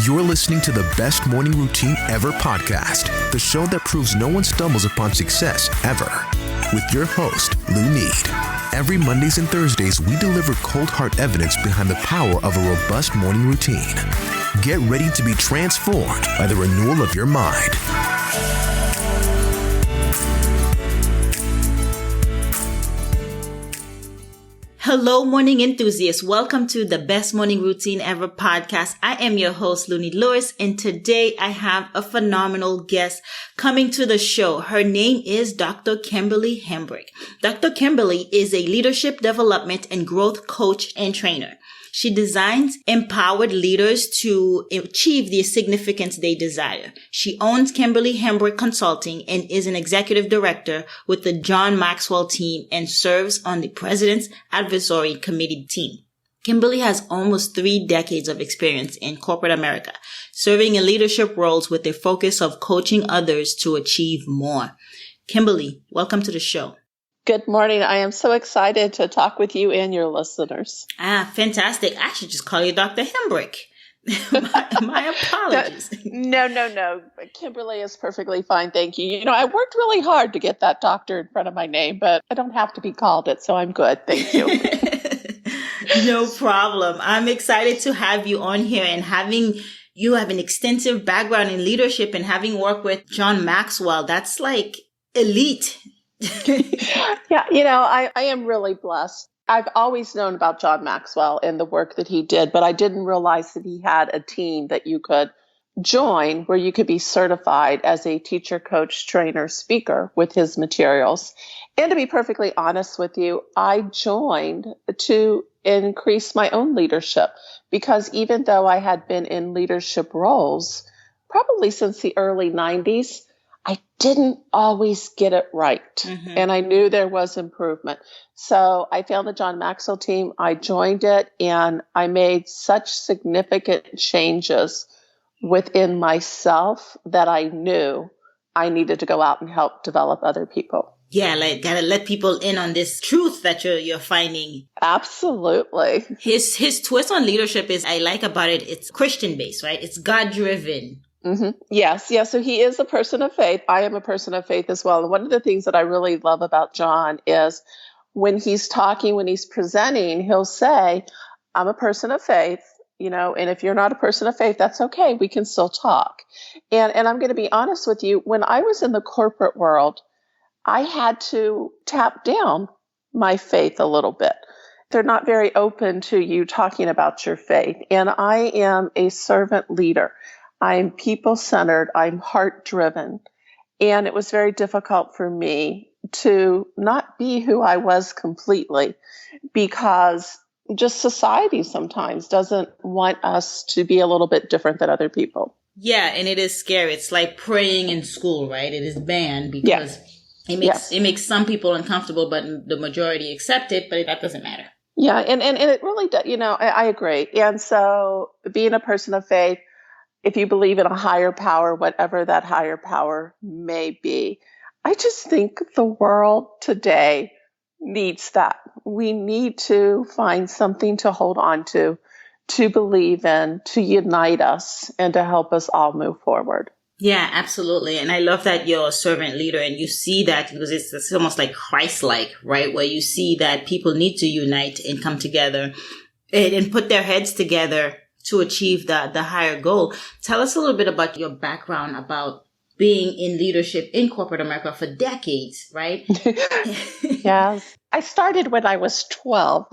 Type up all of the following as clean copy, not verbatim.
You're listening to the Best Morning Routine Ever podcast, the show that proves no one stumbles upon success ever. With your host, Lou Need. Every Mondays and Thursdays, we deliver cold hard evidence behind the power of a robust morning routine. Get ready to be transformed by the renewal of your mind. Hello, morning enthusiasts. Welcome to the Best Morning Routine Ever podcast. I am your host, Looney Lewis, and today I have a phenomenal guest coming to the show. Her name is Dr. Kimberly Hambrick. Dr. Kimberly is a leadership development and growth coach and trainer. She designs empowered leaders to achieve the significance they desire. She owns Kimberly Hambrick Consulting and is an executive director with the John Maxwell Team and serves on the President's Advisory Committee team. Kimberly has almost 3 decades of experience in corporate America, serving in leadership roles with a focus of coaching others to achieve more. Kimberly, welcome to the show. Good morning. I am so excited to talk with you and your listeners. Fantastic. I should just call you Dr. Hambrick. my apologies. No. Kimberly is perfectly fine. Thank you. You know, I worked really hard to get that doctor in front of my name, but I don't have to be called it, so I'm good. Thank you. No problem. I'm excited to have you on here and you have an extensive background in leadership and having worked with John Maxwell. That's like elite. Yeah, you know, I am really blessed. I've always known about John Maxwell and the work that he did, but I didn't realize that he had a team that you could join where you could be certified as a teacher, coach, trainer, speaker with his materials. And to be perfectly honest with you, I joined to increase my own leadership because even though I had been in leadership roles probably since the early 90s, I didn't always get it right. Mm-hmm. And I knew there was improvement. So I found the John Maxwell team. I joined it and I made such significant changes within myself that I knew I needed to go out and help develop other people. Yeah, like gotta let people in on this truth that you're finding. Absolutely. His twist on leadership is, I like about it, it's Christian based, right? It's God driven. Mm-hmm. Yes. So he is a person of faith. I am a person of faith as well. And one of the things that I really love about John is when he's talking, when he's presenting, he'll say, I'm a person of faith, you know, and if you're not a person of faith, that's okay. We can still talk. And I'm going to be honest with you. When I was in the corporate world, I had to tap down my faith a little bit. They're not very open to you talking about your faith. And I am a servant leader. I'm people-centered, I'm heart-driven, and it was very difficult for me to not be who I was completely because just society sometimes doesn't want us to be a little bit different than other people. Yeah, and it is scary. It's like praying in school, right? It is banned because it makes some people uncomfortable, but the majority accept it, but that doesn't matter. Yeah, and it really does. You know, I agree. And so being a person of faith, if you believe in a higher power, whatever that higher power may be, I just think the world today needs that. We need to find something to hold on to believe in, to unite us, and to help us all move forward. Yeah, absolutely. And I love that you're a servant leader and you see that because it's almost like Christ-like, right? Where you see that people need to unite and come together and put their heads together to achieve the higher goal. Tell us a little bit about your background about being in leadership in corporate America for decades, right? Yes. I started when I was 12.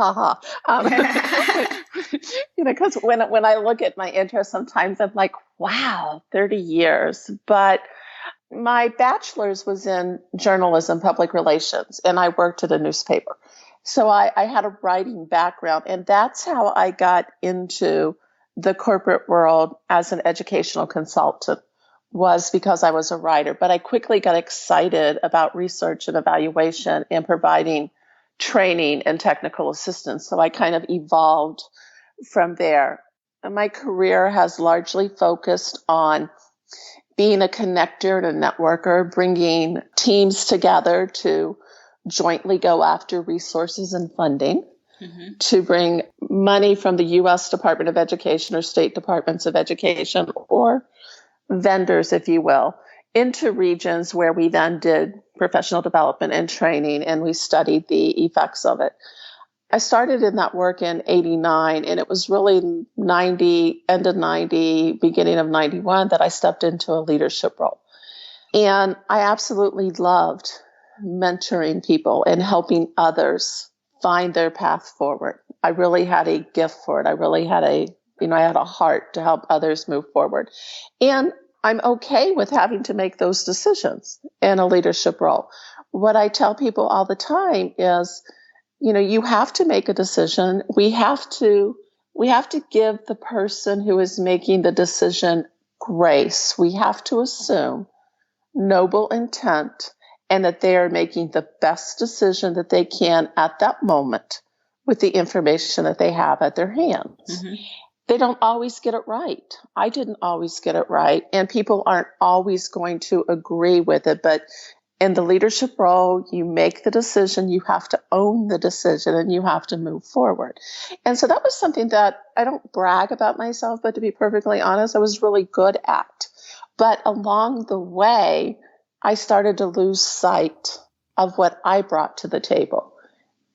You know, because when I look at my interests, sometimes I'm like, wow, 30 years. But my bachelor's was in journalism, public relations, and I worked at a newspaper. So I had a writing background, and that's how I got into the corporate world as an educational consultant, was because I was a writer. But I quickly got excited about research and evaluation and providing training and technical assistance. So I kind of evolved from there. And my career has largely focused on being a connector and a networker, bringing teams together to jointly go after resources and funding. to bring money from the U.S. Department of Education or state departments of education or vendors, if you will, into regions where we then did professional development and training, and we studied the effects of it. I started in that work in 89, and it was really 90, end of 90, beginning of 91 that I stepped into a leadership role. And I absolutely loved mentoring people and helping others find their path forward. I really had a gift for it. I really had I had a heart to help others move forward. And I'm okay with having to make those decisions in a leadership role. What I tell people all the time is, you have to make a decision. We have to give the person who is making the decision grace. We have to assume noble intent and that they are making the best decision that they can at that moment with the information that they have at their hands. They don't always get it right. I didn't always get it right. And people aren't always going to agree with it. But in the leadership role, you make the decision, you have to own the decision, and you have to move forward. And so that was something that I don't brag about myself, but to be perfectly honest, I was really good at. But along the way, I started to lose sight of what I brought to the table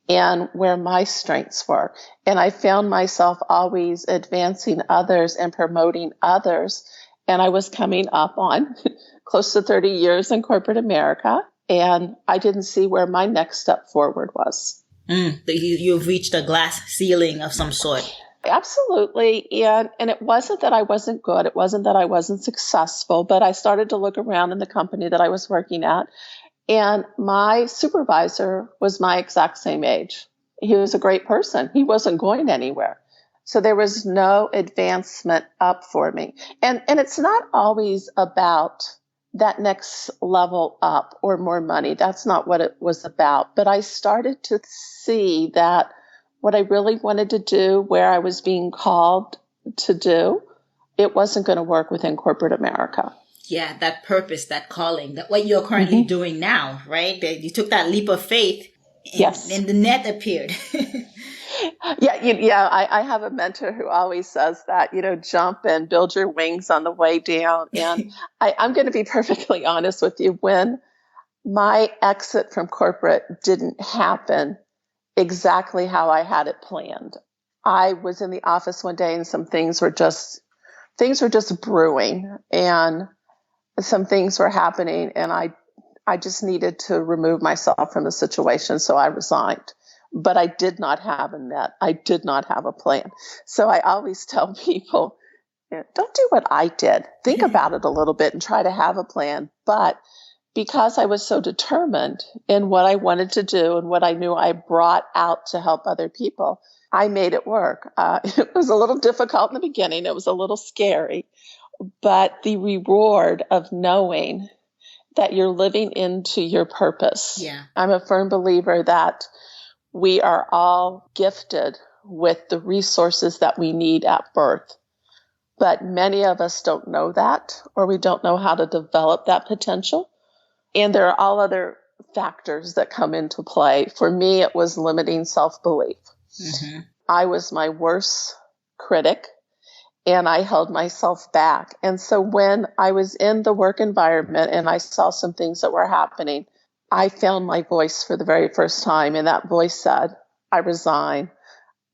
and where my strengths were. And I found myself always advancing others and promoting others. And I was coming up on close to 30 years in corporate America, and I didn't see where my next step forward was. You've reached a glass ceiling of some sort. Absolutely. And it wasn't that I wasn't good. It wasn't that I wasn't successful, but I started to look around in the company that I was working at. And my supervisor was my exact same age. He was a great person. He wasn't going anywhere. So there was no advancement up for me. And it's not always about that next level up or more money. That's not what it was about. But I started to see that what I really wanted to do, where I was being called to do, it wasn't going to work within corporate America. Yeah, that purpose, that calling, that what you're currently doing now, right? You took that leap of faith, and the net appeared. I have a mentor who always says that, jump and build your wings on the way down. And I'm going to be perfectly honest with you. When my exit from corporate didn't happen exactly how I had it planned, I was in the office one day and some things were just brewing, and some things were happening, and I just needed to remove myself from the situation. So I resigned. But I did not have a net. I did not have a plan. So I always tell people, don't do what I did. Think about it a little bit and try to have a plan. But because I was so determined in what I wanted to do and what I knew I brought out to help other people, I made it work. It was a little difficult in the beginning. It was a little scary. But the reward of knowing that you're living into your purpose. Yeah. I'm a firm believer that we are all gifted with the resources that we need at birth. But many of us don't know that, or we don't know how to develop that potential. And there are all other factors that come into play. For me, it was limiting self-belief. I was my worst critic, and I held myself back. And so when I was in the work environment and I saw some things that were happening, I found my voice for the very first time, and that voice said, I resign.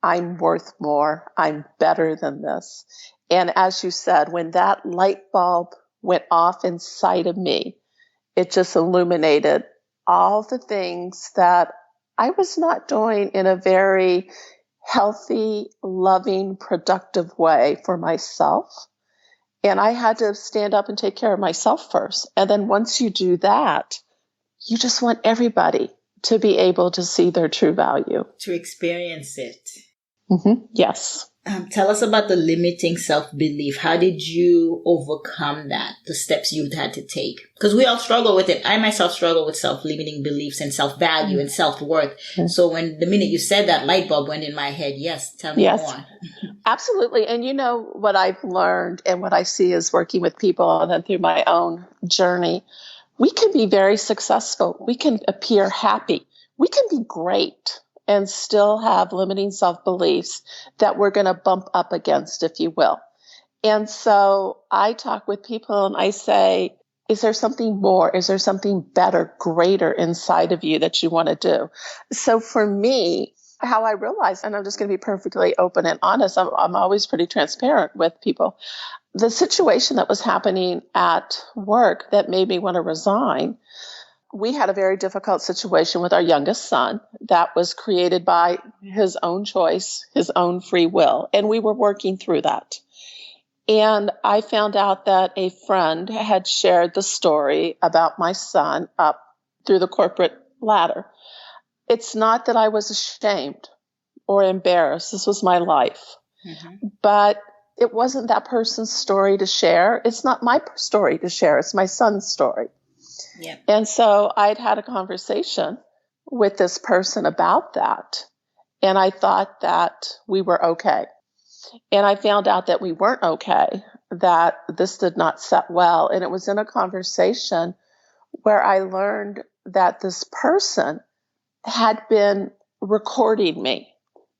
I'm worth more. I'm better than this. And as you said, when that light bulb went off inside of me, it just illuminated all the things that I was not doing in a very healthy, loving, productive way for myself. And I had to stand up and take care of myself first. And then once you do that, you just want everybody to be able to see their true value. To experience it. Yes. Tell us about the limiting self-belief. How did you overcome that, the steps you had to take? Because we all struggle with it. I myself struggle with self-limiting beliefs and self-value and self-worth. So when the minute you said that, light bulb went in my head. Yes, tell me more. Absolutely. And what I've learned and what I see is working with people and then through my own journey, we can be very successful. We can appear happy. We can be great and still have limiting self-beliefs that we're going to bump up against, if you will. And so I talk with people and I say, is there something more? Is there something better, greater inside of you that you want to do? So for me, how I realized, and I'm just going to be perfectly open and honest, I'm always pretty transparent with people. The situation that was happening at work that made me want to resign, we had a very difficult situation with our youngest son that was created by his own choice, his own free will, and we were working through that. And I found out that a friend had shared the story about my son up through the corporate ladder. It's not that I was ashamed or embarrassed. This was my life. Mm-hmm. But it wasn't that person's story to share. It's not my story to share. It's my son's story. Yeah. And so I'd had a conversation with this person about that. And I thought that we were okay. And I found out that we weren't okay, that this did not set well. And it was in a conversation where I learned that this person had been recording me,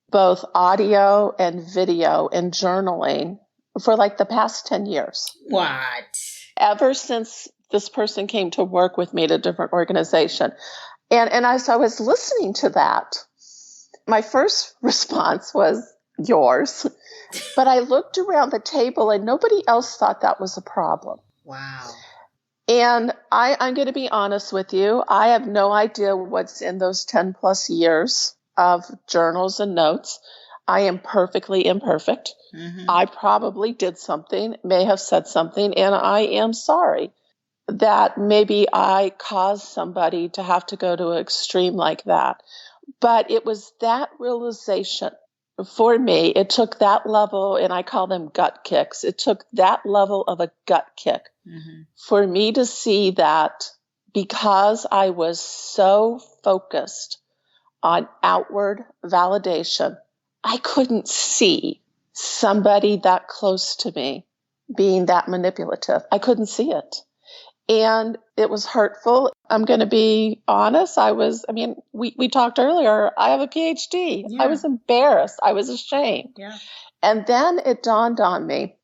both audio and video and journaling, for like the past 10 years. What? Ever since this person came to work with me at a different organization. And as I was listening to that, my first response was yours. But I looked around the table and nobody else thought that was a problem. Wow. And I'm going to be honest with you. I have no idea what's in those 10 plus years of journals and notes. I am perfectly imperfect. Mm-hmm. I probably did something, may have said something, and I am sorry that maybe I caused somebody to have to go to an extreme like that. But it was that realization for me. It took that level, and I call them gut kicks. It took that level of a gut kick for me to see that because I was so focused on outward validation, I couldn't see somebody that close to me being that manipulative. I couldn't see it. And it was hurtful. I'm going to be honest. We talked earlier. I have a PhD. Yeah. I was embarrassed. I was ashamed. Yeah. And then it dawned on me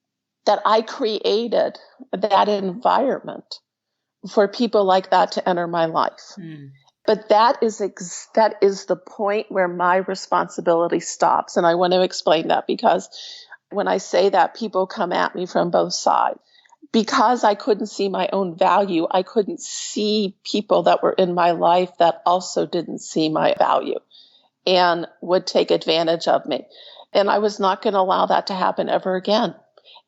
that I created that environment for people like that to enter my life. But that is the point where my responsibility stops. And I want to explain that because when I say that, people come at me from both sides. Because I couldn't see my own value, I couldn't see people that were in my life that also didn't see my value and would take advantage of me. And I was not going to allow that to happen ever again.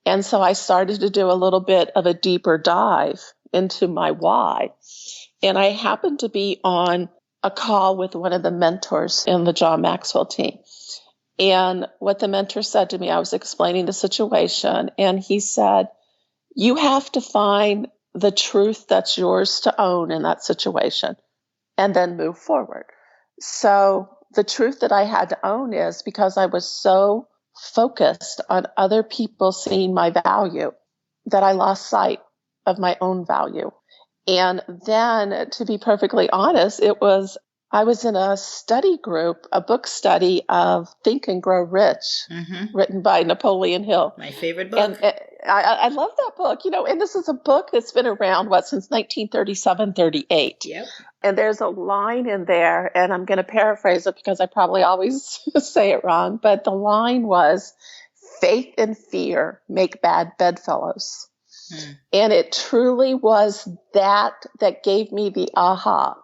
And so I started to do a little bit of a deeper dive into my why. And I happened to be on a call with one of the mentors in the John Maxwell team. And what the mentor said to me, I was explaining the situation, and he said, you have to find the truth that's yours to own in that situation and then move forward. So the truth that I had to own is because I was so focused on other people seeing my value that I lost sight of my own value. And then, to be perfectly honest, I was in a study group, a book study of Think and Grow Rich, written by Napoleon Hill. My favorite book. And I love that book, and this is a book that's been around, since 1937, 38. Yep. And there's a line in there, and I'm going to paraphrase it because I probably always say it wrong, but the line was, faith and fear make bad bedfellows. And it truly was that gave me the aha.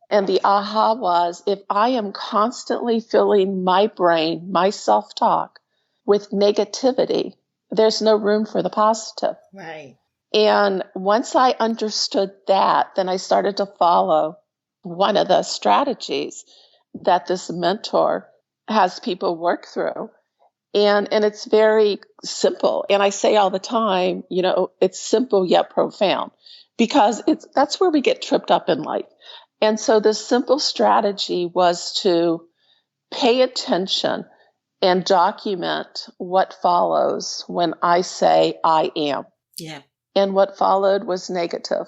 And the aha was, if I am constantly filling my brain, my self-talk with negativity, there's no room for the positive. Right. And once I understood that, then I started to follow one of the strategies that this mentor has people work through. And it's very simple. And I say all the time, it's simple yet profound, because that's where we get tripped up in life. And so the simple strategy was to pay attention and document what follows when I say I am. Yeah. And what followed was negative.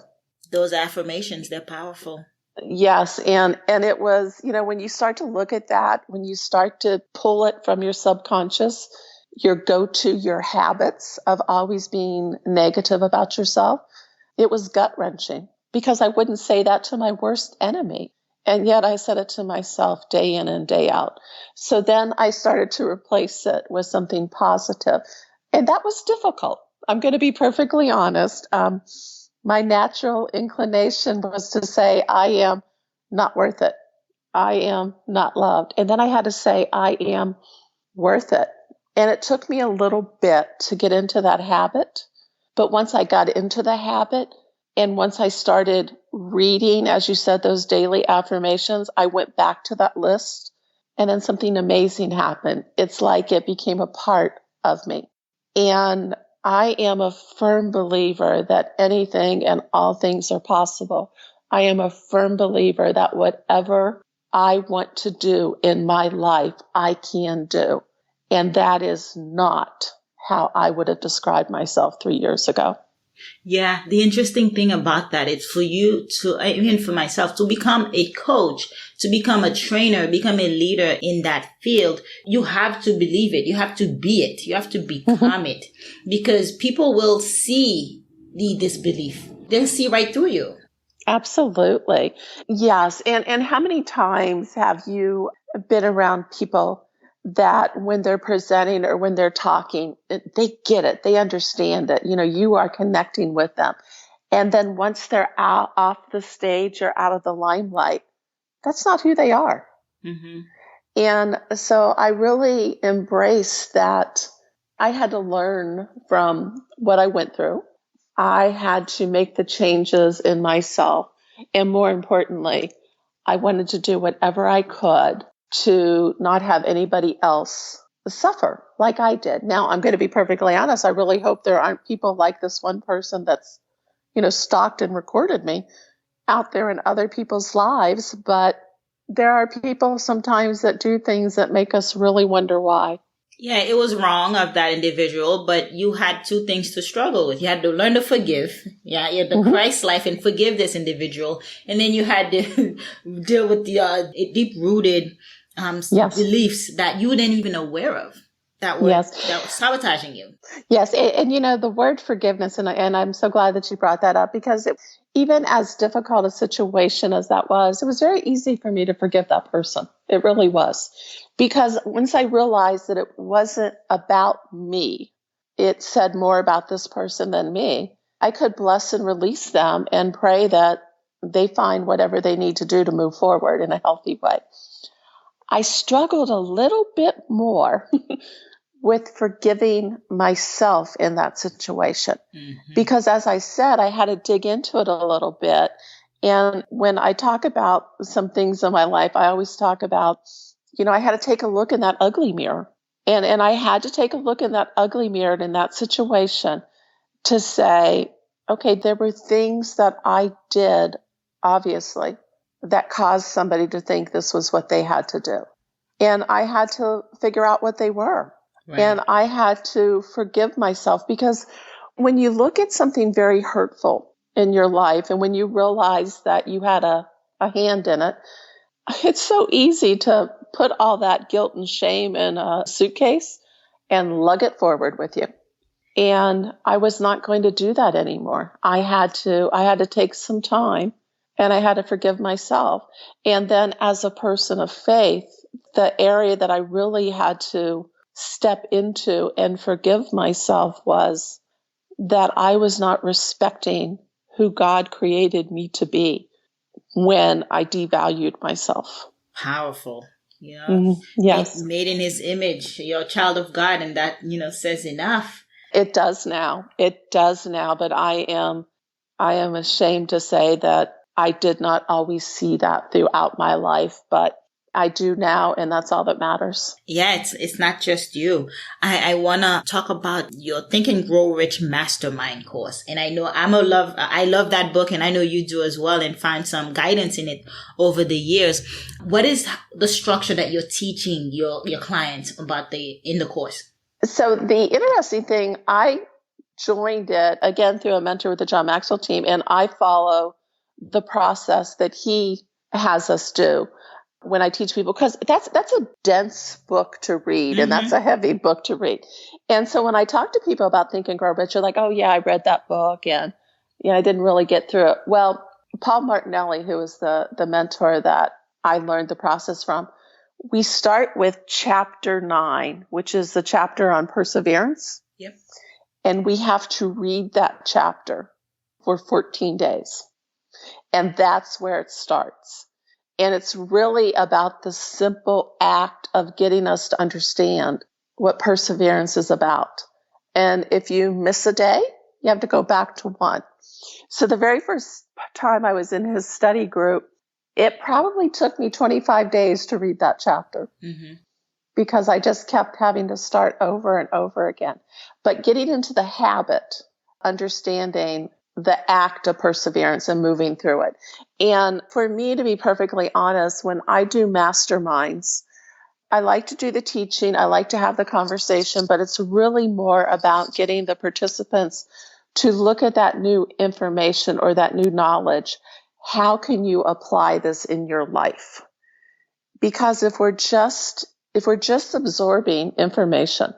Those affirmations, they're powerful. Yes. And it was, when you start to look at that, when you start to pull it from your subconscious, your habits of always being negative about yourself, it was gut wrenching because I wouldn't say that to my worst enemy. And yet I said it to myself day in and day out. So then I started to replace it with something positive. And that was difficult. I'm going to be perfectly honest. My natural inclination was to say, I am not worth it. I am not loved. And then I had to say, I am worth it. And it took me a little bit to get into that habit. But once I got into the habit, and once I started reading, as you said, those daily affirmations, I went back to that list. And then something amazing happened. It's like it became a part of me. And I am a firm believer that anything and all things are possible. I am a firm believer that whatever I want to do in my life, I can do. And that is not how I would have described myself 3 years ago. Yeah, the interesting thing about that is for you to, even for myself, to become a coach, to become a trainer, become a leader in that field, you have to believe it. You have to be it. You have to become it, because people will see the disbelief. They'll see right through you. Absolutely. Yes. And how many times have you been around people that when they're presenting or when they're talking, they get it, they understand it, you are connecting with them. And then once they're out off the stage or out of the limelight, that's not who they are. Mm-hmm. And so I really embrace that. I had to learn from what I went through. I had to make the changes in myself. And more importantly, I wanted to do whatever I could to not have anybody else suffer like I did. Now, I'm going to be perfectly honest. I really hope there aren't people like this one person that's, stalked and recorded me out there in other people's lives. But there are people sometimes that do things that make us really wonder why. Yeah, it was wrong of that individual, but you had two things to struggle with. You had to learn to forgive. Yeah, you had the Christ life and forgive this individual. And then you had to deal with the deep-rooted beliefs that you weren't even aware of that were sabotaging you. Yes. And the word forgiveness, and I'm so glad that you brought that up, because even as difficult a situation as that was, it was very easy for me to forgive that person. It really was. Because once I realized that it wasn't about me, it said more about this person than me, I could bless and release them and pray that they find whatever they need to do to move forward in a healthy way. I struggled a little bit more with forgiving myself in that situation. Mm-hmm. Because as I said, I had to dig into it a little bit. And when I talk about some things in my life, I always talk about, I had to take a look in that ugly mirror. And I had to take a look in that ugly mirror in that situation to say, okay, there were things that I did, obviously, that caused somebody to think this was what they had to do. And I had to figure out what they were. Right. And I had to forgive myself, because when you look at something very hurtful in your life, and when you realize that you had a hand in it, it's so easy to put all that guilt and shame in a suitcase and lug it forward with you. And I was not going to do that anymore. I had to take some time, and I had to forgive myself. And then as a person of faith, the area that I really had to step into and forgive myself was that I was not respecting who God created me to be when I devalued myself. Powerful. Yes. Made in his image. You're a child of God, and that, says enough. It does now. But I am ashamed to say that I did not always see that throughout my life, but I do now, and that's all that matters. Yeah, it's not just you. I want to talk about your Think and Grow Rich Mastermind course. And I know I love that book, and I know you do as well, and find some guidance in it over the years. What is the structure that you're teaching your clients about in the course? So the interesting thing, I joined it again through a mentor with the John Maxwell Team, and I follow the process that he has us do when I teach people, because that's a dense book to read, and that's a heavy book to read. And so when I talk to people about Think and Grow Rich, you're like, oh yeah, I read that book, and I didn't really get through it. Well, Paul Martinelli, who is the mentor that I learned the process from, we start with chapter 9, which is the chapter on perseverance. Yep. And we have to read that chapter for 14 days. And that's where it starts. And it's really about the simple act of getting us to understand what perseverance is about. And if you miss a day, you have to go back to 1. So the very first time I was in his study group, it probably took me 25 days to read that chapter because I just kept having to start over and over again. But getting into the habit, understanding the act of perseverance and moving through it. And for me, to be perfectly honest, when I do masterminds, I like to do the teaching, I like to have the conversation, but it's really more about getting the participants to look at that new information or that new knowledge. How can you apply this in your life? Because if we're just absorbing information,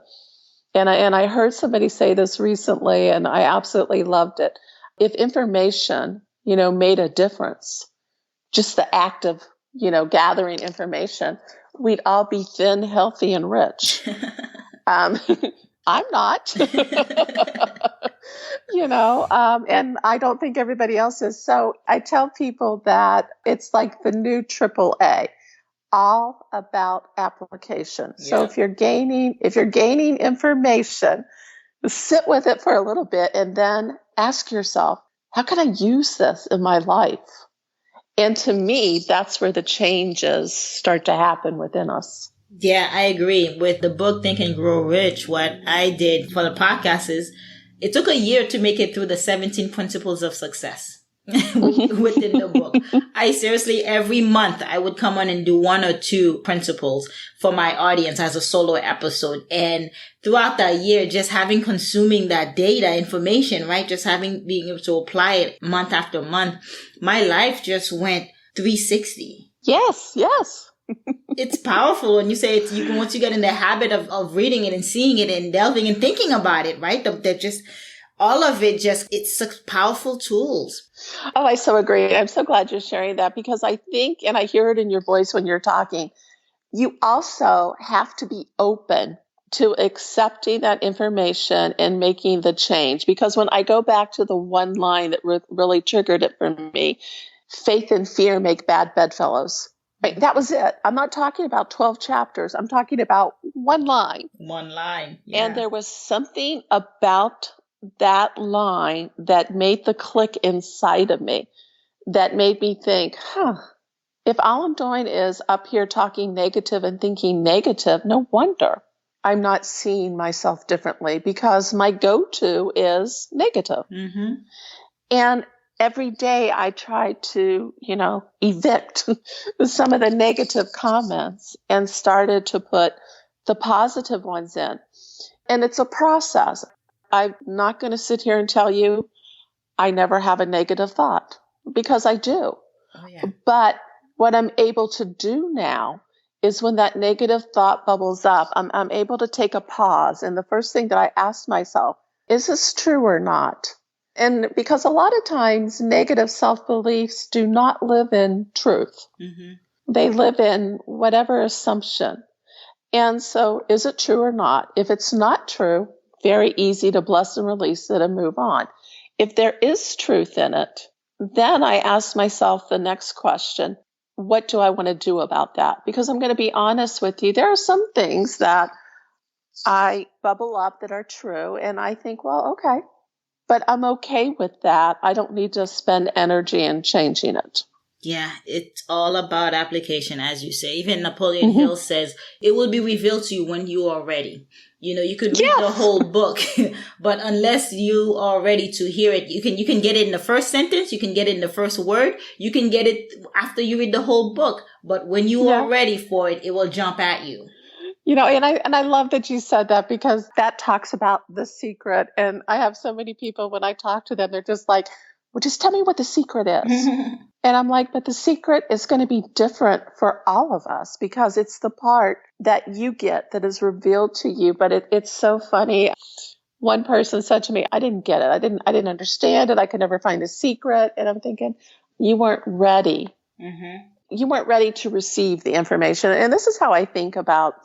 and I heard somebody say this recently, and I absolutely loved it. If information, made a difference, just the act of, gathering information, we'd all be thin, healthy, and rich. I'm not, and I don't think everybody else is. So I tell people that it's like the new AAA, all about application. Yeah. So if you're gaining information, sit with it for a little bit and then ask yourself, how can I use this in my life? And to me, that's where the changes start to happen within us. Yeah, I agree. With the book, Think and Grow Rich, what I did for the podcast is it took a year to make it through the 17 principles of success within the book. I seriously, every month I would come on and do 1 or 2 principles for my audience as a solo episode. And throughout that year, just consuming that data information, right? Just being able to apply it month after month, my life just went 360. Yes. It's powerful when you say once you get in the habit of reading it and seeing it and delving and thinking about it, right? All of it it's such powerful tools. Oh, I so agree. I'm so glad you're sharing that, because I think, and I hear it in your voice when you're talking, you also have to be open to accepting that information and making the change. Because when I go back to the one line that really triggered it for me, faith and fear make bad bedfellows. Right? That was it. I'm not talking about 12 chapters. I'm talking about one line. One line. Yeah. And there was something about that line that made the click inside of me, that made me think, if all I'm doing is up here talking negative and thinking negative, no wonder I'm not seeing myself differently, because my go-to is negative. Mm-hmm. And every day I try to, evict some of the negative comments and started to put the positive ones in. And it's a process. I'm not going to sit here and tell you I never have a negative thought, because I do. Oh, yeah. But what I'm able to do now is when that negative thought bubbles up, I'm able to take a pause. And the first thing that I ask myself, is this true or not? And because a lot of times negative self-beliefs do not live in truth. Mm-hmm. They live in whatever assumption. And so is it true or not? If it's not true, very easy to bless and release it and move on. If there is truth in it, then I ask myself the next question, what do I want to do about that? Because I'm going to be honest with you, there are some things that I bubble up that are true, and I think, well, okay, but I'm okay with that. I don't need to spend energy in changing it. Yeah, it's all about application, as you say. Even Napoleon Hill says, it will be revealed to you when you are ready. You could read the whole book, but unless you are ready to hear it, you can get it in the first sentence, you can get it in the first word, you can get it after you read the whole book. But when you are ready for it, it will jump at you. And I love that you said that, because that talks about the secret. And I have so many people, when I talk to them, they're just like, well, just tell me what the secret is. And I'm like, but the secret is going to be different for all of us because it's the part that you get that is revealed to you. But it's so funny. One person said to me, I didn't get it. I didn't understand it. I could never find the secret. And I'm thinking, you weren't ready. Mm-hmm. You weren't ready to receive the information. And this is how I think about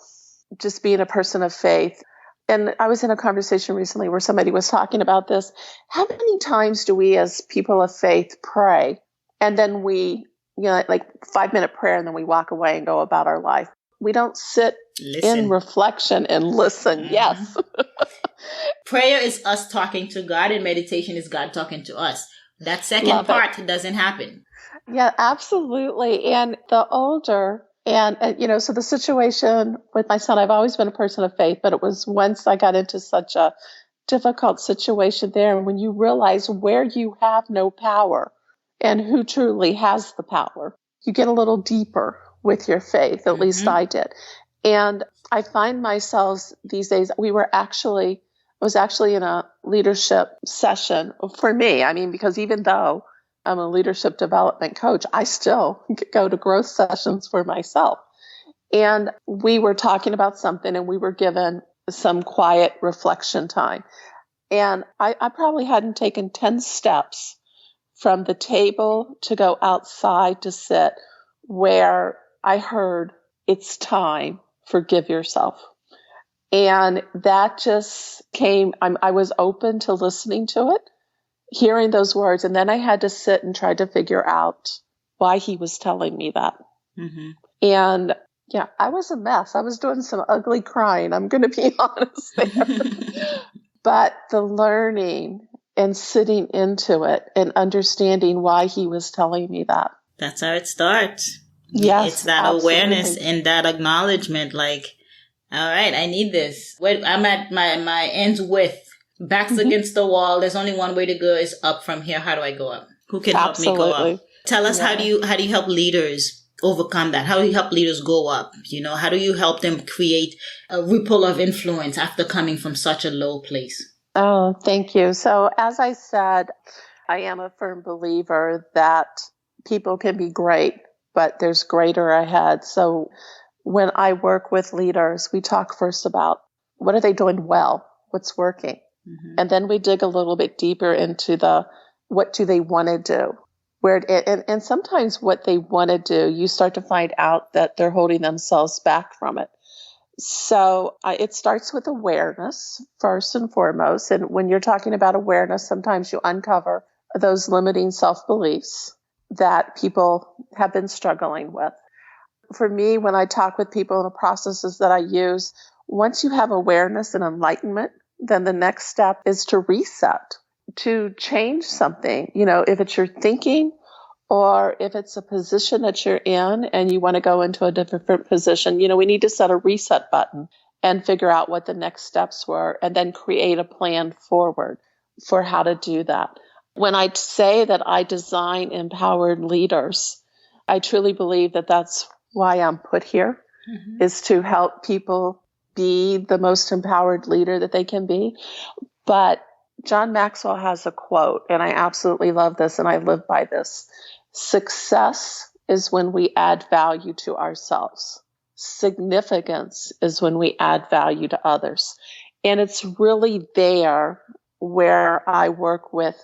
just being a person of faith. And I was in a conversation recently where somebody was talking about this. How many times do we as people of faith pray and then we, like 5-minute prayer and then we walk away and go about our life? We don't sit in reflection and listen. Mm-hmm. Yes. Prayer is us talking to God and meditation is God talking to us. That second part doesn't happen. Yeah, absolutely. And the older, and so the situation with my son, I've always been a person of faith, but it was once I got into such a difficult situation there. And when you realize where you have no power and who truly has the power, you get a little deeper with your faith. At least I did. And I find myself these days, I was actually in a leadership session for me. I mean, because even though I'm a leadership development coach, I still go to growth sessions for myself. And we were talking about something and we were given some quiet reflection time. And I probably hadn't taken 10 steps from the table to go outside to sit where I heard, it's time, forgive yourself. And that just came, I was open to listening to it, hearing those words. And then I had to sit and try to figure out why he was telling me that. Mm-hmm. And yeah, I was a mess. I was doing some ugly crying. I'm going to be honest there. But the learning and sitting into it and understanding why he was telling me that. That's how it starts. Yes, it's that absolutely. Awareness and that acknowledgement, like, all right, I need this. I'm at my ends with. Back's against the wall. There's only one way to go is up from here. How do I go up? Who can help me go up? Tell us, how do you help leaders overcome that? How do you help leaders go up? How do you help them create a ripple of influence after coming from such a low place? Oh, thank you. So as I said, I am a firm believer that people can be great, but there's greater ahead. So when I work with leaders, we talk first about what are they doing well? What's working? Mm-hmm. And then we dig a little bit deeper into what do they want to do? And sometimes what they want to do, you start to find out that they're holding themselves back from it. So it starts with awareness first and foremost. And when you're talking about awareness, sometimes you uncover those limiting self-beliefs that people have been struggling with. For me, when I talk with people in the processes that I use, once you have awareness and enlightenment, then the next step is to reset, to change something. If it's your thinking or if it's a position that you're in and you want to go into a different position, we need to set a reset button and figure out what the next steps were and then create a plan forward for how to do that. When I say that I design empowered leaders, I truly believe that that's why I'm put here, is to help people be the most empowered leader that they can be. But John Maxwell has a quote, and I absolutely love this, and I live by this. Success is when we add value to ourselves. Significance is when we add value to others. And it's really there where I work with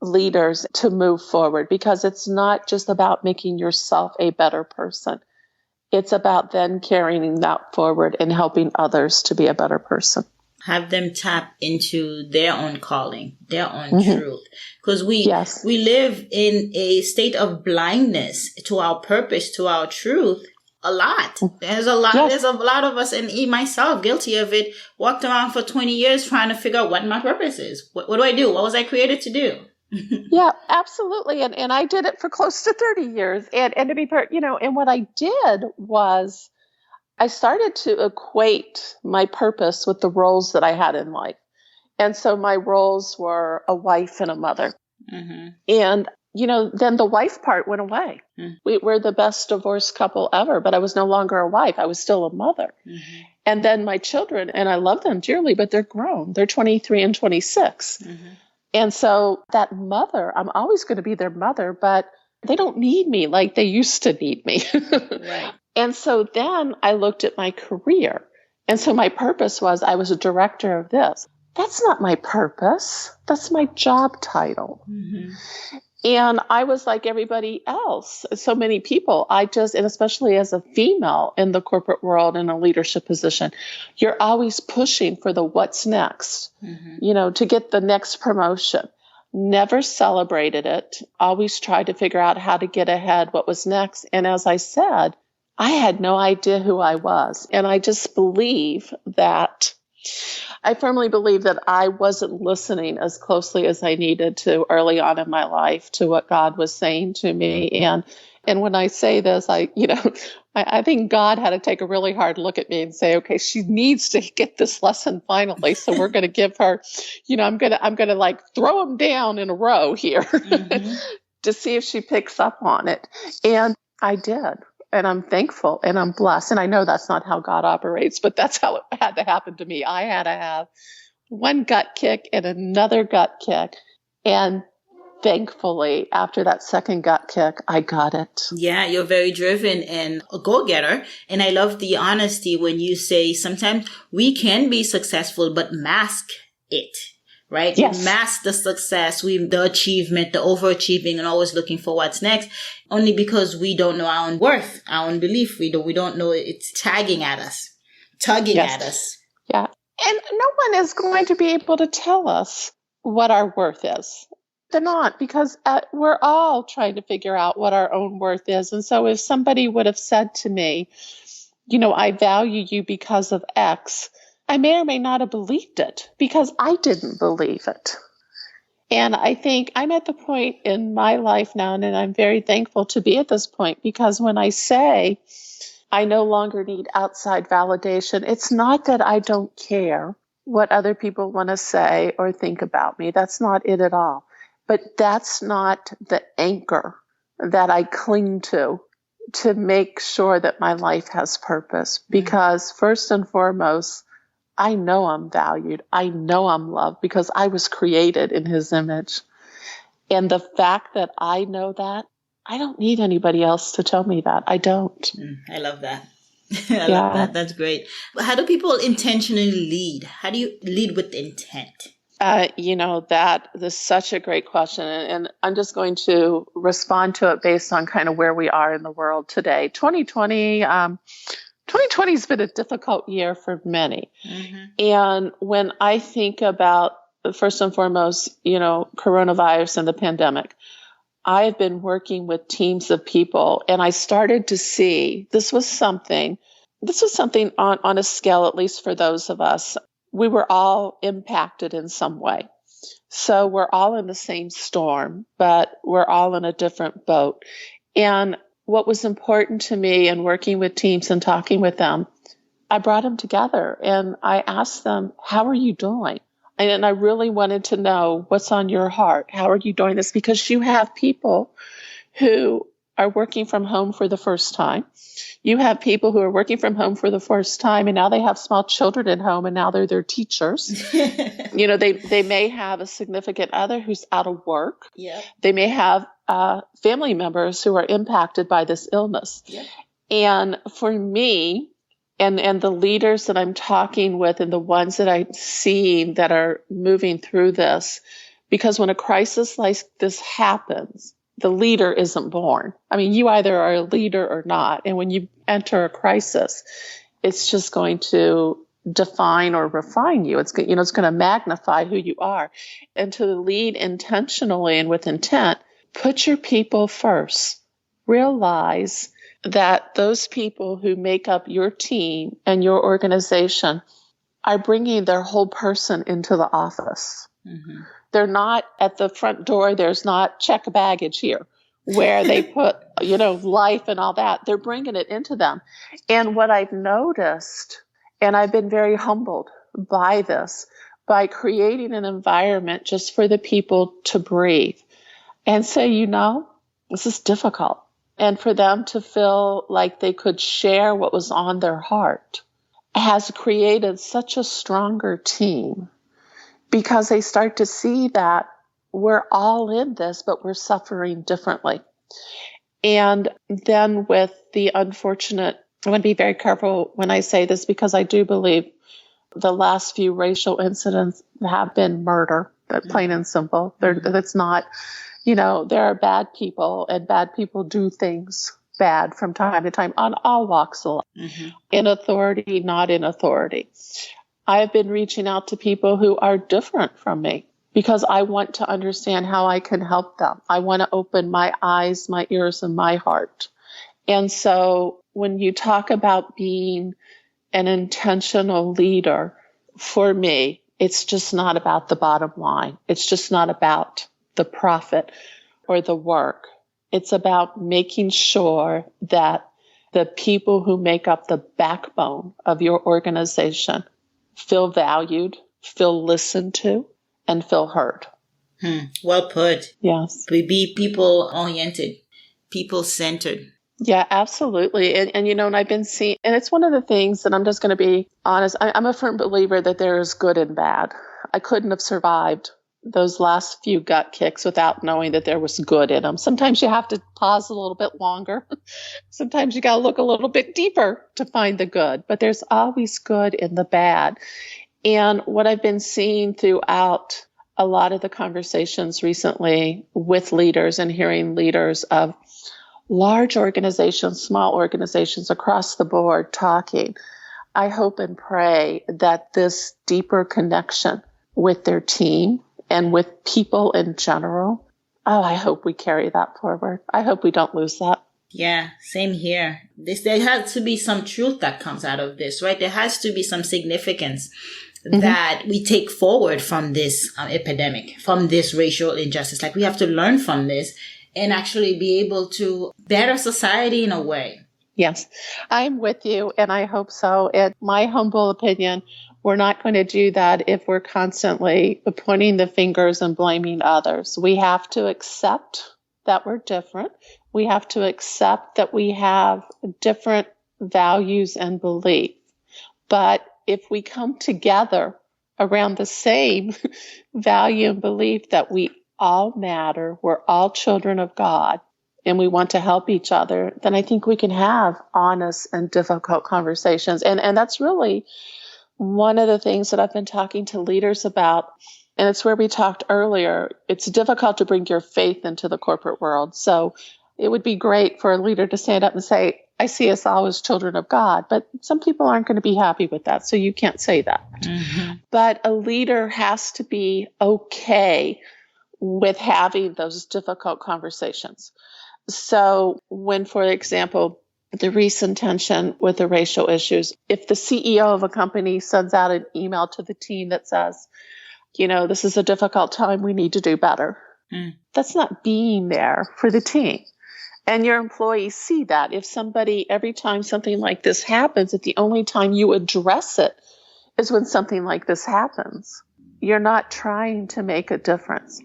leaders to move forward, because it's not just about making yourself a better person. It's about then carrying that forward and helping others to be a better person. Have them tap into their own calling, their own truth. Because we live in a state of blindness to our purpose, to our truth. A lot. There's a lot of us, and myself guilty of it, walked around for 20 years trying to figure out what my purpose is. What do I do? What was I created to do? Yeah, absolutely. And I did it for close to 30 years. And to be part, and what I did was I started to equate my purpose with the roles that I had in life. And so my roles were a wife and a mother. Mm-hmm. And, then the wife part went away. Mm-hmm. We were the best divorced couple ever, but I was no longer a wife. I was still a mother. Mm-hmm. And then my children, and I love them dearly, but they're grown. They're 23 and 26. Mm-hmm. And so that mother, I'm always going to be their mother, but they don't need me like they used to need me. Right. And so then I looked at my career. And so my purpose was I was a director of this. That's not my purpose. That's my job title. Mm-hmm. And I was like everybody else, so many people. And especially as a female in the corporate world in a leadership position, you're always pushing for the what's next, to get the next promotion. Never celebrated it, always tried to figure out how to get ahead, what was next. And as I said, I had no idea who I was. And I just I firmly believe that I wasn't listening as closely as I needed to early on in my life to what God was saying to me. And when I say this, I think God had to take a really hard look at me and say, okay, she needs to get this lesson finally. So we're going to give her, I'm going to like throw them down in a row here to see if she picks up on it. And I did. And I'm thankful and I'm blessed. And I know that's not how God operates, but that's how it had to happen to me. I had to have one gut kick and another gut kick. And thankfully, after that second gut kick, I got it. Yeah, you're very driven and a go-getter. And I love the honesty when you say sometimes we can be successful, but mask it. Right? Yes. We mask the success, the achievement, the overachieving, and always looking for what's next, only because we don't know our own worth, our own belief. We don't know it's tugging at us. Yeah. And no one is going to be able to tell us what our worth is. They're not, because we're all trying to figure out what our own worth is. And so if somebody would have said to me, I value you because of X, I may or may not have believed it because I didn't believe it. And I think I'm at the point in my life now, and I'm very thankful to be at this point, because when I say I no longer need outside validation, it's not that I don't care what other people want to say or think about me. That's not it at all. But that's not the anchor that I cling to make sure that my life has purpose. Because first and foremost, I know I'm valued. I know I'm loved because I was created in His image. And the fact that I know that, I don't need anybody else to tell me that. I don't. I love that. I love that. That's great. How do people intentionally lead? How do you lead with intent? That is such a great question. And I'm just going to respond to it based on kind of where we are in the world today. 2020 has been a difficult year for many. And when I think about, first and foremost, coronavirus and the pandemic, I have been working with teams of people, and I started to see this was something on a scale, at least for those of us. We were all impacted in some way. So we're all in the same storm, but we're all in a different boat. And what was important to me in working with teams and talking with them, I brought them together and I asked them, how are you doing? And I really wanted to know what's on your heart. How are you doing this? Because you have people who are working from home for the first time. You have people who are working from home for the first time, and now they have small children at home, and now they're their teachers. They may have a significant other who's out of work. Yeah. They may have family members who are impacted by this illness. Yeah. And for me, and the leaders that I'm talking with and the ones that I'm seeing that are moving through this, because when a crisis like this happens, the leader isn't born. I mean, you either are a leader or not. And when you enter a crisis, it's just going to define or refine you. It's going to magnify who you are. And to lead intentionally and with intent, put your people first. Realize that those people who make up your team and your organization are bringing their whole person into the office. Mm-hmm. They're not at the front door. There's not check baggage here where they put, life and all that. They're bringing it into them. And what I've noticed, and I've been very humbled by this, by creating an environment just for the people to breathe and say, this is difficult. And for them to feel like they could share what was on their heart has created such a stronger team. Because they start to see that we're all in this, but we're suffering differently. And then with the unfortunate, I want to be very careful when I say this because I do believe the last few racial incidents have been murder, plain and simple. That's not, there are bad people, and bad people do things bad from time to time on all walks of life, in authority, not in authority. I've been reaching out to people who are different from me because I want to understand how I can help them. I want to open my eyes, my ears, and my heart. And so when you talk about being an intentional leader, for me, it's just not about the bottom line. It's just not about the profit or the work. It's about making sure that the people who make up the backbone of your organization feel valued, feel listened to, and feel heard. Well put. Yes. We be people-oriented, people-centered. Yeah, absolutely. And I've been seeing, and it's one of the things that I'm just going to be honest, I'm a firm believer that there is good and bad. I couldn't have survived those last few gut kicks without knowing that there was good in them. Sometimes you have to pause a little bit longer. Sometimes you got to look a little bit deeper to find the good, but there's always good in the bad. And what I've been seeing throughout a lot of the conversations recently with leaders and hearing leaders of large organizations, small organizations across the board talking, I hope and pray that this deeper connection with their team and with people in general, I hope we carry that forward. I hope we don't lose that. Yeah, same here. There has to be some truth that comes out of this, right? There has to be some significance that we take forward from this epidemic, from this racial injustice. Like we have to learn from this and actually be able to better society in a way. Yes, I'm with you, and I hope so. In my humble opinion, we're not going to do that if we're constantly pointing the fingers and blaming others. We have to accept that we're different. We have to accept that we have different values and beliefs. But if we come together around the same value and belief that we all matter, we're all children of God, and we want to help each other, then I think we can have honest and difficult conversations. And that's really one of the things that I've been talking to leaders about. And it's where we talked earlier. It's difficult to bring your faith into the corporate world. So it would be great for a leader to stand up and say, I see us all as children of God, but some people aren't going to be happy with that. So you can't say that. But a leader has to be okay with having those difficult conversations. So when, for example, the recent tension with the racial issues, if the CEO of a company sends out an email to the team that says, this is a difficult time, we need to do better. That's not being there for the team. And your employees see that. If somebody, every time something like this happens, if the only time you address it is when something like this happens, you're not trying to make a difference.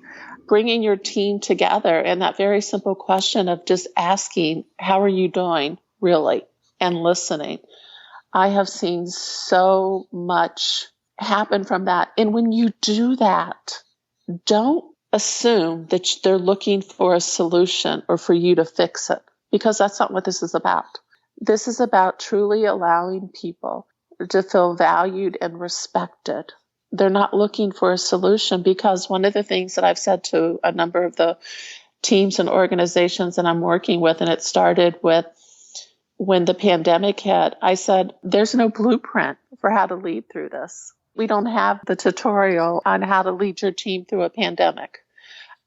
Bringing your team together and that very simple question of just asking, how are you doing, really, and listening. I have seen so much happen from that. And when you do that, don't assume that they're looking for a solution or for you to fix it, because that's not what this is about. This is about truly allowing people to feel valued and respected. They're not looking for a solution, because one of the things that I've said to a number of the teams and organizations that I'm working with, and it started with when the pandemic hit, I said, there's no blueprint for how to lead through this. We don't have the tutorial on how to lead your team through a pandemic.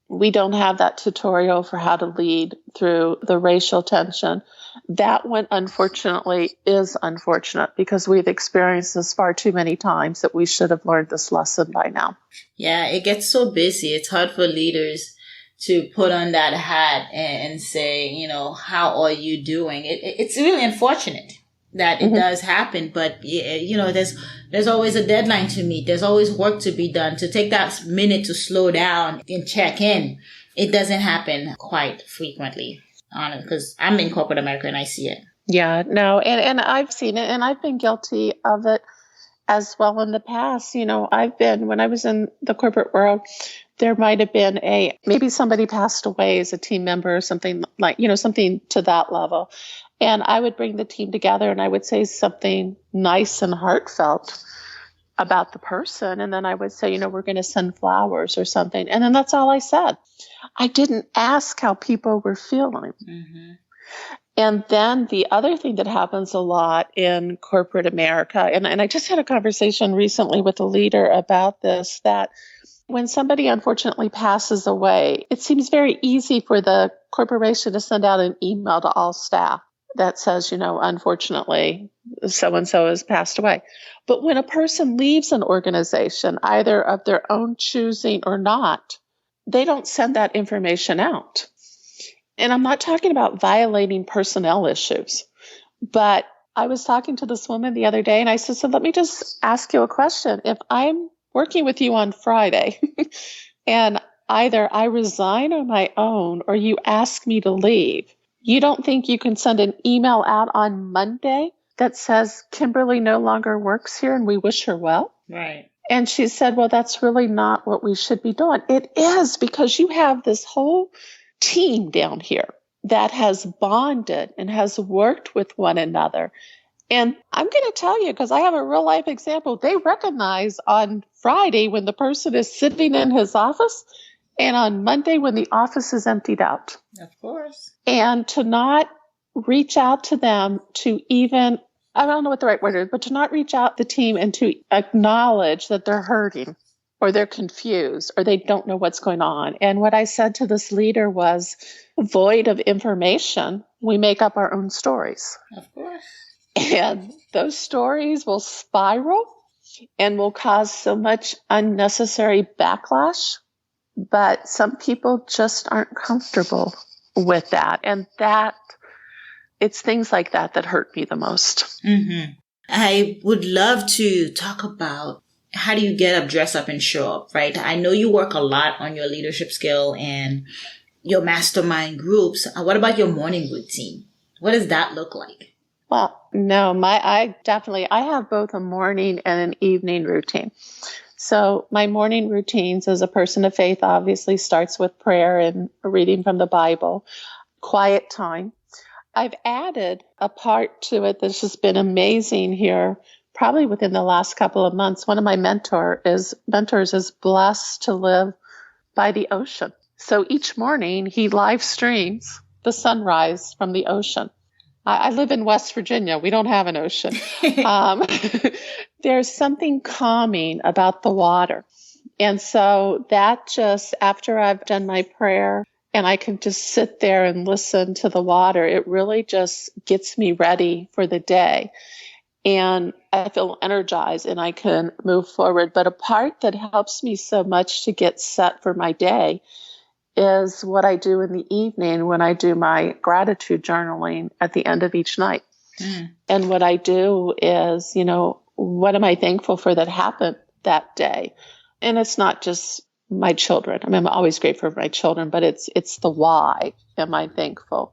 We don't have that tutorial for how to lead through the racial tension. That one, unfortunately, is unfortunate because we've experienced this far too many times that we should have learned this lesson by now. Yeah, it gets so busy. It's hard for leaders to put on that hat and say, how are you doing? It's really unfortunate that it does happen, but there's always a deadline to meet. There's always work to be done. To take that minute to slow down and check in, it doesn't happen quite frequently, because I'm in corporate America and I see it. Yeah, no, and I've seen it, and I've been guilty of it as well in the past. When I was in the corporate world, there might have been maybe somebody passed away as a team member or something like, something to that level. And I would bring the team together and I would say something nice and heartfelt about the person. And then I would say, we're going to send flowers or something. And then that's all I said. I didn't ask how people were feeling. Mm-hmm. And then the other thing that happens a lot in corporate America, and I just had a conversation recently with a leader about this, that when somebody unfortunately passes away, it seems very easy for the corporation to send out an email to all staff that says, unfortunately, so-and-so has passed away. But when a person leaves an organization, either of their own choosing or not, they don't send that information out. And I'm not talking about violating personnel issues, but I was talking to this woman the other day and I said, so let me just ask you a question. If I'm working with you on Friday and either I resign on my own or you ask me to leave, you don't think you can send an email out on Monday that says Kimberly no longer works here and we wish her well? Right. And she said, well, that's really not what we should be doing. It is, because you have this whole team down here that has bonded and has worked with one another. And I'm going to tell you, because I have a real life example, they recognize on Friday when the person is sitting in his office and on Monday when the office is emptied out. Of course. And to not reach out to them to even, I don't know what the right word is, but to not reach out to the team and to acknowledge that they're hurting or they're confused or they don't know what's going on. And what I said to this leader was, void of information, we make up our own stories. Of course. And those stories will spiral and will cause so much unnecessary backlash. But some people just aren't comfortable with that. And it's things like that that hurt me the most. Mm-hmm. I would love to talk about how do you get up, dress up, and show up, right? I know you work a lot on your leadership skill and your mastermind groups. What about your morning routine? What does that look like? Well, no, I have both a morning and an evening routine. So my morning routines as a person of faith obviously starts with prayer and reading from the Bible, quiet time. I've added a part to it that's just been amazing here, probably within the last couple of months. One of my mentors is blessed to live by the ocean. So each morning he live streams the sunrise from the ocean. I live in West Virginia. We don't have an ocean. There's something calming about the water. And so that just, after I've done my prayer and I can just sit there and listen to the water, it really just gets me ready for the day. And I feel energized and I can move forward. But a part that helps me so much to get set for my day is what I do in the evening when I do my gratitude journaling at the end of each night. Mm. And what I do is, what am I thankful for that happened that day? And it's not just my children. I mean, I'm always grateful for my children, but it's the why am I thankful?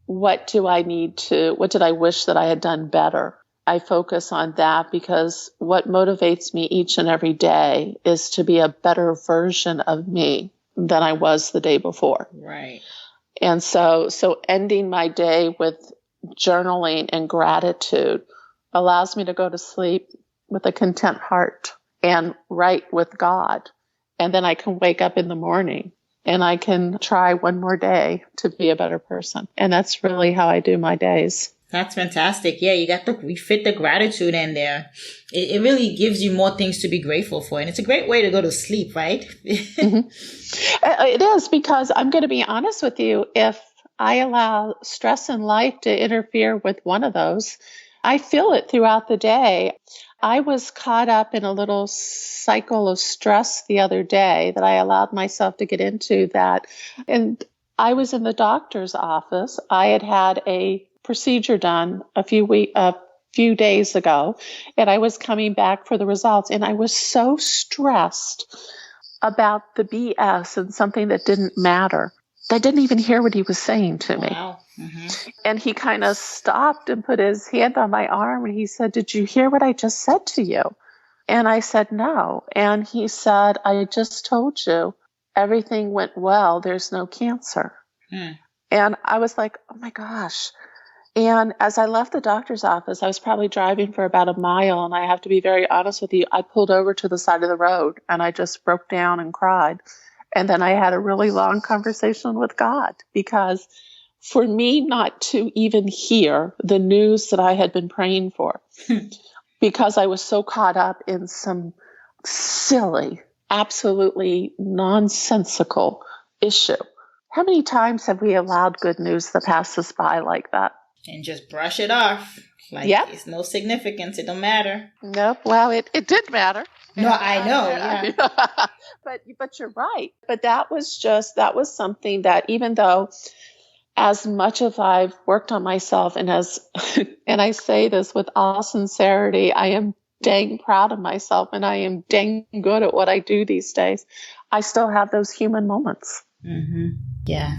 What did I wish that I had done better? I focus on that because what motivates me each and every day is to be a better version of me than I was the day before. Right. And so ending my day with journaling and gratitude allows me to go to sleep with a content heart and right with God. And then I can wake up in the morning and I can try one more day to be a better person. And that's really how I do my days. That's fantastic. Yeah, we fit the gratitude in there. It really gives you more things to be grateful for. And it's a great way to go to sleep, right? Mm-hmm. It is, because I'm going to be honest with you. If I allow stress in life to interfere with one of those, I feel it throughout the day. I was caught up in a little cycle of stress the other day that I allowed myself to get into that. And I was in the doctor's office. I had a procedure done a few days ago, and I was coming back for the results, and I was so stressed about the BS and something that didn't matter. I didn't even hear what he was saying to me. Wow. Mm-hmm. And he kind of stopped and put his hand on my arm, and he said, "Did you hear what I just said to you?" And I said, "No." And he said, "I just told you everything went well. There's no cancer. Hmm. And I was like, oh my gosh. And as I left the doctor's office, I was probably driving for about a mile. And I have to be very honest with you, I pulled over to the side of the road and I just broke down and cried. And then I had a really long conversation with God, because for me not to even hear the news that I had been praying for, because I was so caught up in some silly, absolutely nonsensical issue. How many times have we allowed good news to pass us by like that? And just brush it off. Like, it's no significance. It don't matter. Nope. Well, it did matter. No, I know. Yeah. But you're right. But that was something that, even though as much as I've worked on myself, and and I say this with all sincerity, I am dang proud of myself and I am dang good at what I do these days, I still have those human moments. Mm-hmm. Yeah.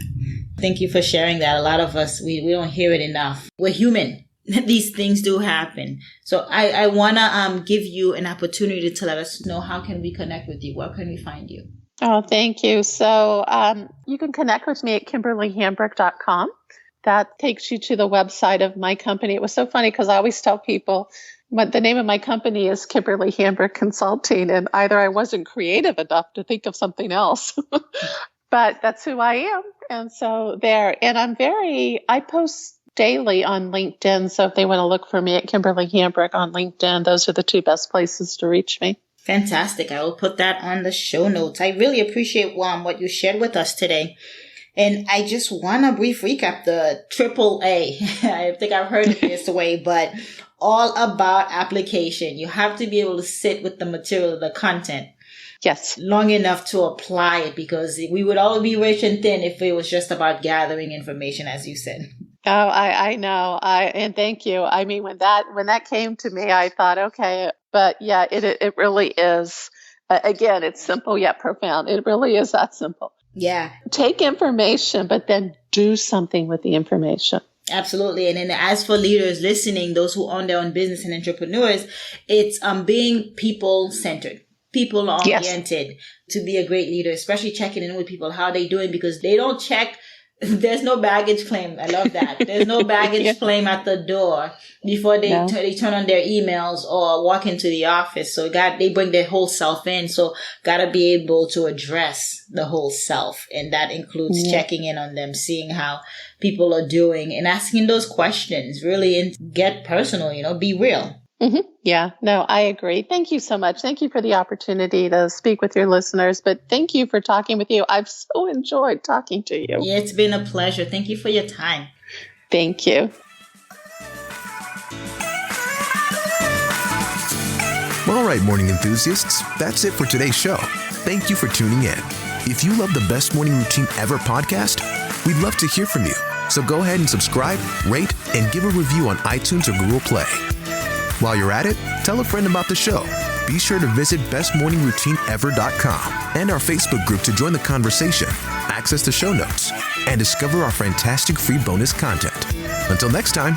Thank you for sharing that. A lot of us, we don't hear it enough. We're human. These things do happen. So I want to give you an opportunity to let us know, how can we connect with you? Where can we find you? Oh, thank you. So you can connect with me at KimberlyHambrick.com. That takes you to the website of my company. It was so funny because I always tell people the name of my company is Kimberly Hambrick Consulting, and either I wasn't creative enough to think of something else, but that's who I am. And so there, and I post daily on LinkedIn. So if they want to look for me at Kimberly Hambrick on LinkedIn, those are the two best places to reach me. Fantastic. I will put that on the show notes. I really appreciate what you shared with us today. And I just want a brief recap, the AAA. I think I've heard it this way, but all about application. You have to be able to sit with the material, the content. Yes. Long enough to apply it, because we would all be rich and thin if it was just about gathering information, as you said. Oh, I know. And thank you. I mean, when that came to me, I thought, okay, but yeah, it really is. Again, it's simple yet profound. It really is that simple. Yeah. Take information, but then do something with the information. Absolutely. And then as for leaders listening, those who own their own business and entrepreneurs, it's being people-centered. People-oriented, to be a great leader, especially checking in with people, how they doing, because they don't check. There's no baggage claim. I love that. There's no baggage claim at the door before they turn on their emails or walk into the office. So they bring their whole self in. So gotta be able to address the whole self. And that includes checking in on them, seeing how people are doing and asking those questions, really, and get personal, be real. Mm-hmm. Yeah, no, I agree. Thank you so much. Thank you for the opportunity to speak with your listeners, but thank you for talking with you. I've so enjoyed talking to you. Yeah, it's been a pleasure. Thank you for your time. Thank you. All right, morning enthusiasts, that's it for today's show. Thank you for tuning in. If you love the Best Morning Routine Ever podcast, we'd love to hear from you. So go ahead and subscribe, rate, and give a review on iTunes or Google Play. While you're at it, tell a friend about the show. Be sure to visit bestmorningroutineever.com and our Facebook group to join the conversation, access the show notes, and discover our fantastic free bonus content. Until next time,